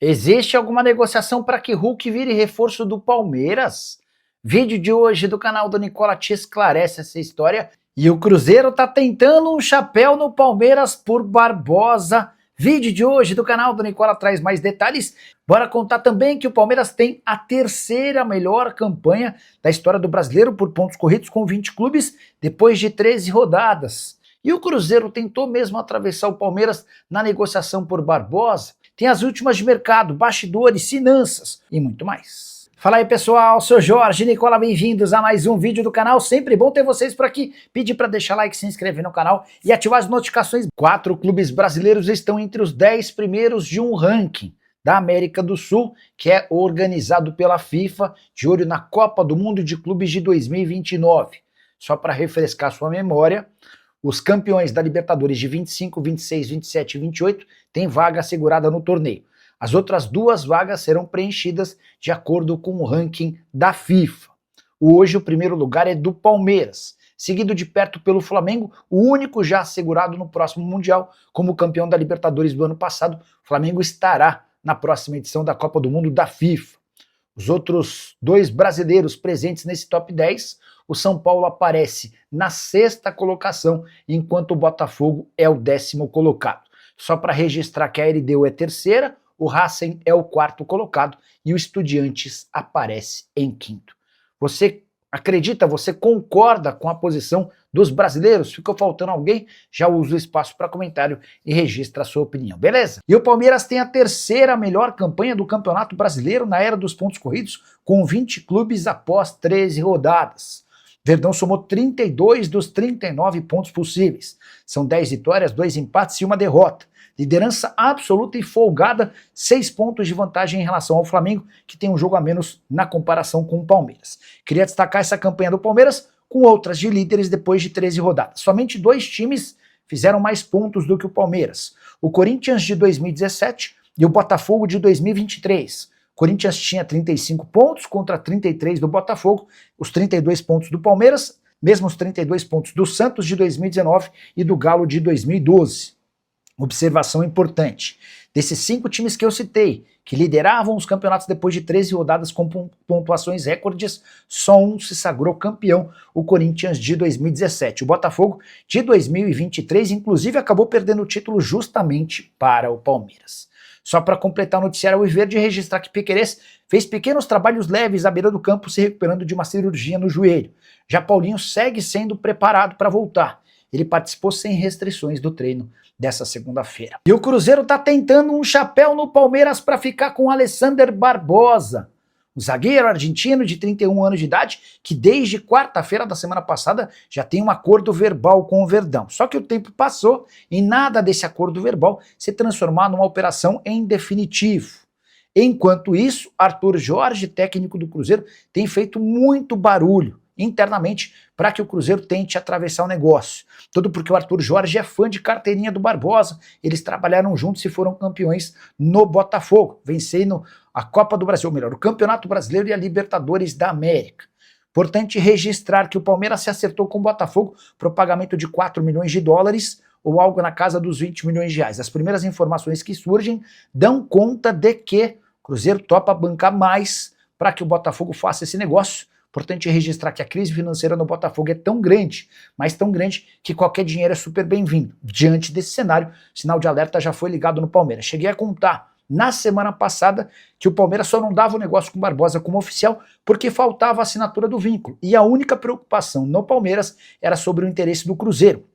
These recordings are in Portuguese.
Existe alguma negociação para que Hulk vire reforço do Palmeiras? Vídeo de hoje do canal do Nicola te esclarece essa história. E o Cruzeiro tá tentando um chapéu no Palmeiras por Barbosa. Vídeo de hoje do canal do Nicola traz mais detalhes. Bora contar também que o Palmeiras tem a terceira melhor campanha da história do brasileiro por pontos corridos com 20 clubes depois de 13 rodadas. E o Cruzeiro tentou mesmo atravessar o Palmeiras na negociação por Barbosa. Tem as últimas de mercado, bastidores, finanças e muito mais. Fala aí pessoal, sou Jorge Nicola, bem-vindos a mais um vídeo do canal, sempre bom ter vocês por aqui. Pedir para deixar like, se inscrever no canal e ativar as notificações. 4 clubes brasileiros estão entre os 10 primeiros de um ranking da América do Sul, que é organizado pela FIFA, de olho na Copa do Mundo de Clubes de 2029. Só para refrescar sua memória, os campeões da Libertadores de 25, 26, 27 e 28 têm vaga assegurada no torneio. As outras 2 vagas serão preenchidas de acordo com o ranking da FIFA. Hoje o primeiro lugar é do Palmeiras, seguido de perto pelo Flamengo, o único já assegurado no próximo Mundial. Como campeão da Libertadores do ano passado, o Flamengo estará na próxima edição da Copa do Mundo da FIFA. Os outros 2 brasileiros presentes nesse top 10, o São Paulo aparece na 6ª colocação, enquanto o Botafogo é o 10º colocado. Só para registrar que a LDU é terceira, o Racing é o 4º colocado e o Estudiantes aparece em 5º. Você acredita, você concorda com a posição dos brasileiros? Ficou faltando alguém? Já usa o espaço para comentário e registra a sua opinião, beleza? E o Palmeiras tem a terceira melhor campanha do Campeonato Brasileiro na era dos pontos corridos, com 20 clubes após 13 rodadas. Verdão somou 32 dos 39 pontos possíveis. São 10 vitórias, 2 empates e 1 derrota. Liderança absoluta e folgada, 6 pontos de vantagem em relação ao Flamengo, que tem um jogo a menos na comparação com o Palmeiras. Queria destacar essa campanha do Palmeiras com outras de líderes depois de 13 rodadas. Somente 2 times fizeram mais pontos do que o Palmeiras. O Corinthians de 2017 e o Botafogo de 2023. O Corinthians tinha 35 pontos contra 33 do Botafogo, os 32 pontos do Palmeiras, mesmo os 32 pontos do Santos de 2019 e do Galo de 2012. Observação importante, desses 5 times que eu citei, que lideravam os campeonatos depois de 13 rodadas com pontuações recordes, só um se sagrou campeão, o Corinthians de 2017. O Botafogo de 2023, inclusive, acabou perdendo o título justamente para o Palmeiras. Só para completar o noticiário alviverde e registrar que Piquerez fez pequenos trabalhos leves à beira do campo, se recuperando de uma cirurgia no joelho. Já Paulinho segue sendo preparado para voltar. Ele participou sem restrições do treino dessa segunda-feira. E o Cruzeiro está tentando um chapéu no Palmeiras para ficar com Alexander Barbosa, o zagueiro argentino de 31 anos de idade, que desde quarta-feira da semana passada já tem um acordo verbal com o Verdão. Só que o tempo passou e nada desse acordo verbal se transformar numa operação em definitivo. Enquanto isso, Arthur Jorge, técnico do Cruzeiro, tem feito muito barulho internamente para que o Cruzeiro tente atravessar o negócio. Tudo porque o Arthur Jorge é fã de carteirinha do Barbosa, eles trabalharam juntos e foram campeões no Botafogo, vencendo a Copa do Brasil, ou melhor, o Campeonato Brasileiro e a Libertadores da América. Importante registrar que o Palmeiras se acertou com o Botafogo para o pagamento de 4 milhões de dólares ou algo na casa dos 20 milhões de reais. As primeiras informações que surgem dão conta de que o Cruzeiro topa bancar mais para que o Botafogo faça esse negócio. Importante registrar que a crise financeira no Botafogo é tão grande, mas tão grande, que qualquer dinheiro é super bem-vindo. Diante desse cenário, o sinal de alerta já foi ligado no Palmeiras. Cheguei a contar na semana passada que o Palmeiras só não dava o negócio com o Barbosa como oficial porque faltava a assinatura do vínculo. E a única preocupação no Palmeiras era sobre o interesse do Cruzeiro,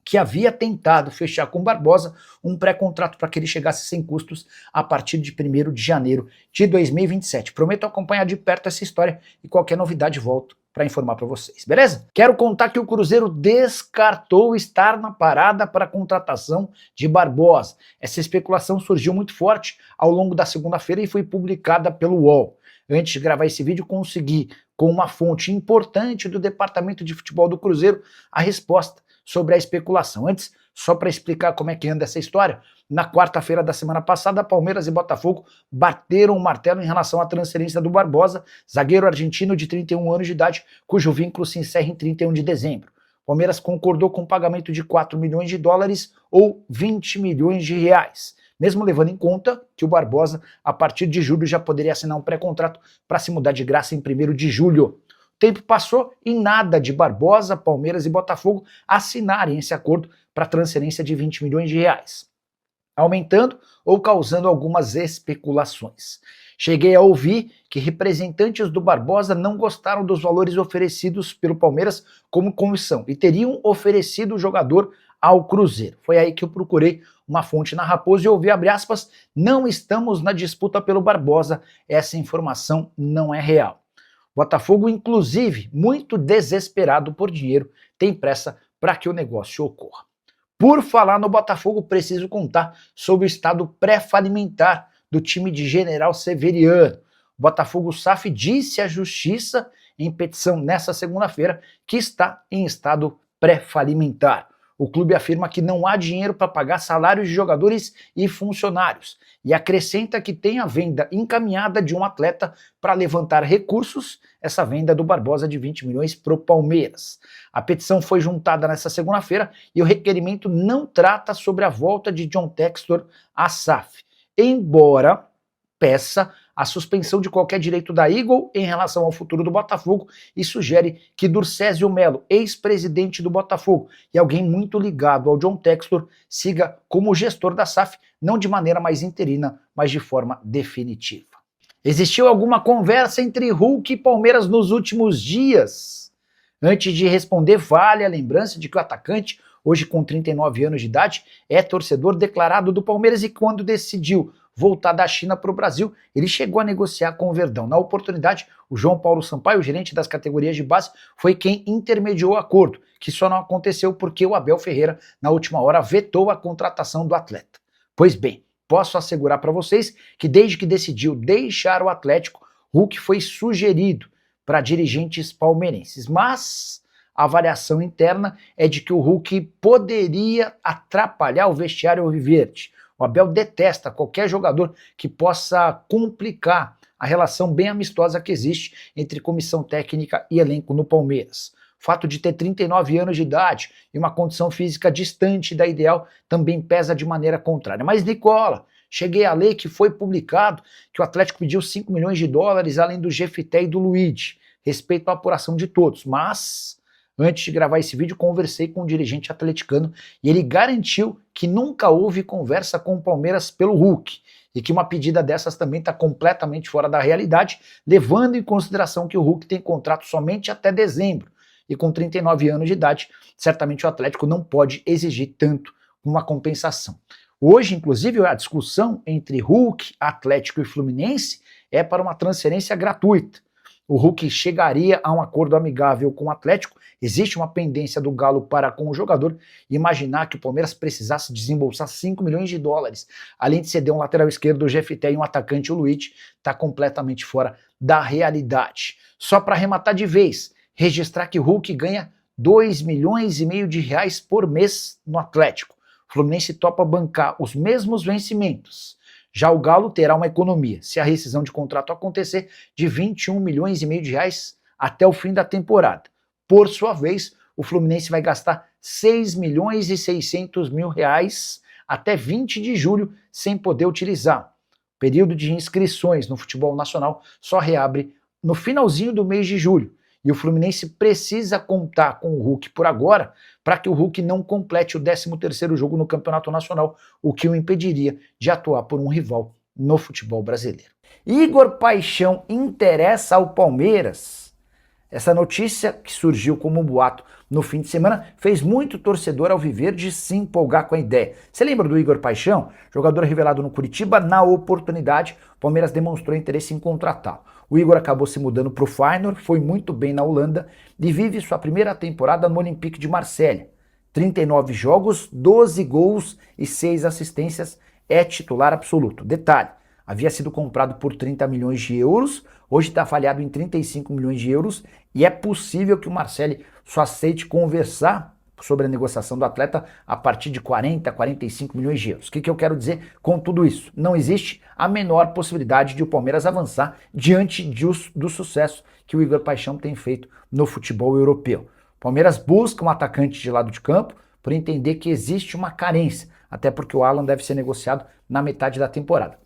que havia tentado fechar com Barbosa um pré-contrato para que ele chegasse sem custos a partir de 1º de janeiro de 2027. Prometo acompanhar de perto essa história e qualquer novidade volto para informar para vocês, beleza? Quero contar que o Cruzeiro descartou estar na parada para a contratação de Barbosa. Essa especulação surgiu muito forte ao longo da segunda-feira e foi publicada pelo UOL. Antes de gravar esse vídeo, consegui, com uma fonte importante do departamento de futebol do Cruzeiro, a resposta sobre a especulação. Antes, só para explicar como é que anda essa história, na quarta-feira da semana passada, Palmeiras e Botafogo bateram o martelo em relação à transferência do Barbosa, zagueiro argentino de 31 anos de idade, cujo vínculo se encerra em 31 de dezembro. Palmeiras concordou com o pagamento de 4 milhões de dólares ou 20 milhões de reais. mesmo levando em conta que o Barbosa, a partir de julho, já poderia assinar um pré-contrato para se mudar de graça em 1º de julho. O tempo passou e nada de Barbosa, Palmeiras e Botafogo assinarem esse acordo para transferência de 20 milhões de reais, aumentando ou causando algumas especulações. Cheguei a ouvir que representantes do Barbosa não gostaram dos valores oferecidos pelo Palmeiras como comissão e teriam oferecido o jogador ao Cruzeiro. Foi aí que eu procurei uma fonte na Raposa e ouvi, abre aspas, não estamos na disputa pelo Barbosa, essa informação não é real. Botafogo, inclusive, muito desesperado por dinheiro, tem pressa para que o negócio ocorra. Por falar no Botafogo, preciso contar sobre o estado pré-falimentar do time de General Severiano. O Botafogo SAF disse à Justiça, em petição nesta segunda-feira, que está em estado pré-falimentar. O clube afirma que não há dinheiro para pagar salários de jogadores e funcionários e acrescenta que tem a venda encaminhada de um atleta para levantar recursos, essa venda do Barbosa de 20 milhões para o Palmeiras. A petição foi juntada nesta segunda-feira e o requerimento não trata sobre a volta de John Textor à SAF, embora peça a suspensão de qualquer direito da Eagle em relação ao futuro do Botafogo e sugere que Durcésio Melo, ex-presidente do Botafogo e alguém muito ligado ao John Textor, siga como gestor da SAF, não de maneira mais interina, mas de forma definitiva. Existiu alguma conversa entre Hulk e Palmeiras nos últimos dias? Antes de responder, vale a lembrança de que o atacante, hoje com 39 anos de idade, é torcedor declarado do Palmeiras e quando decidiu voltar da China para o Brasil, ele chegou a negociar com o Verdão. Na oportunidade, o João Paulo Sampaio, o gerente das categorias de base, foi quem intermediou o acordo, que só não aconteceu porque o Abel Ferreira, na última hora, vetou a contratação do atleta. Pois bem, posso assegurar para vocês que desde que decidiu deixar o Atlético, Hulk foi sugerido para dirigentes palmeirenses, mas a avaliação interna é de que o Hulk poderia atrapalhar o vestiário alviverde. O Abel detesta qualquer jogador que possa complicar a relação bem amistosa que existe entre comissão técnica e elenco no Palmeiras. O fato de ter 39 anos de idade e uma condição física distante da ideal também pesa de maneira contrária. Mas, Nicola, cheguei a ler que foi publicado que o Atlético pediu 5 milhões de dólares além do Jefité e do Luigi. Respeito à apuração de todos, mas antes de gravar esse vídeo, conversei com um dirigente atleticano e ele garantiu que nunca houve conversa com o Palmeiras pelo Hulk e que uma pedida dessas também está completamente fora da realidade, levando em consideração que o Hulk tem contrato somente até dezembro e com 39 anos de idade, certamente o Atlético não pode exigir tanto uma compensação. Hoje, inclusive, a discussão entre Hulk, Atlético e Fluminense é para uma transferência gratuita. O Hulk chegaria a um acordo amigável com o Atlético, existe uma pendência do Galo para com o jogador, e imaginar que o Palmeiras precisasse desembolsar 5 milhões de dólares, além de ceder um lateral esquerdo, o Jefité, e um atacante, o Luigi, está completamente fora da realidade. Só para arrematar de vez, registrar que o Hulk ganha 2,5 milhões de reais por mês no Atlético. O Fluminense topa bancar os mesmos vencimentos. Já o Galo terá uma economia, se a rescisão de contrato acontecer, de 21,5 milhões de reais até o fim da temporada. Por sua vez, o Fluminense vai gastar 6,6 milhões reais até 20 de julho sem poder utilizar. O período de inscrições no futebol nacional só reabre no finalzinho do mês de julho. E o Fluminense precisa contar com o Hulk por agora para que o Hulk não complete o 13º jogo no Campeonato Nacional, o que o impediria de atuar por um rival no futebol brasileiro. Igor Paixão interessa ao Palmeiras? Essa notícia, que surgiu como um boato no fim de semana, fez muito torcedor alviverde se empolgar com a ideia. Você lembra do Igor Paixão? Jogador revelado no Curitiba, na oportunidade, o Palmeiras demonstrou interesse em contratá-lo. O Igor acabou se mudando para o Feyenoord, foi muito bem na Holanda e vive sua primeira temporada no Olympique de Marselha. 39 jogos, 12 gols e 6 assistências, é titular absoluto. Detalhe, havia sido comprado por 30 milhões de euros, hoje está avaliado em 35 milhões de euros e é possível que o Marseille só aceite conversar sobre a negociação do atleta a partir de 40, 45 milhões de euros. O que eu quero dizer com tudo isso? Não existe a menor possibilidade de o Palmeiras avançar diante do sucesso que o Igor Paixão tem feito no futebol europeu. O Palmeiras busca um atacante de lado de campo por entender que existe uma carência. até porque o Alan deve ser negociado na metade da temporada.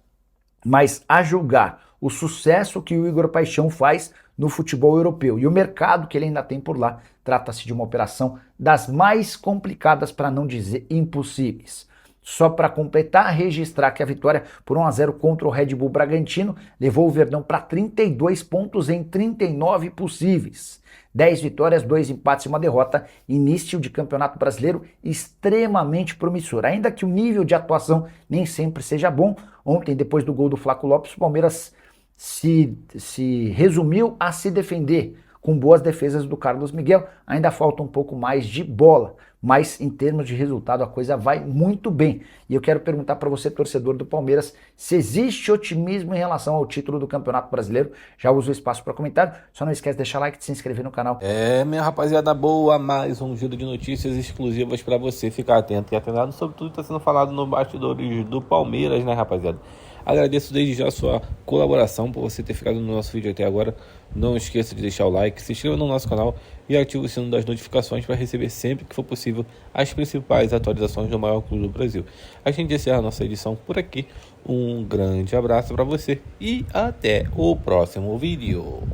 Mas a julgar o sucesso que o Igor Paixão faz no futebol europeu e o mercado que ele ainda tem por lá, trata-se de uma operação das mais complicadas, para não dizer impossíveis. Só para completar, registrar que a vitória por 1-0 contra o Red Bull Bragantino levou o Verdão para 32 pontos em 39 possíveis. 10 vitórias, 2 empates e uma derrota, início de campeonato brasileiro extremamente promissor. Ainda que o nível de atuação nem sempre seja bom, ontem, depois do gol do Flaco Lopes, o Palmeiras se resumiu a se defender, com boas defesas do Carlos Miguel. Ainda falta um pouco mais de bola, mas em termos de resultado a coisa vai muito bem. E eu quero perguntar para você, torcedor do Palmeiras, se existe otimismo em relação ao título do Campeonato Brasileiro. Já usa o espaço para comentário, só não esquece de deixar like e de se inscrever no canal. Minha rapaziada boa, mais um giro de notícias exclusivas para você ficar atento e atendado sobre tudo que está sendo falado no bastidores do Palmeiras, né, rapaziada? Agradeço desde já a sua colaboração, por você ter ficado no nosso vídeo até agora. Não esqueça de deixar o like, se inscreva no nosso canal e ative o sino das notificações para receber sempre que for possível as principais atualizações do maior clube do Brasil. A gente encerra a nossa edição por aqui. Um grande abraço para você e até o próximo vídeo.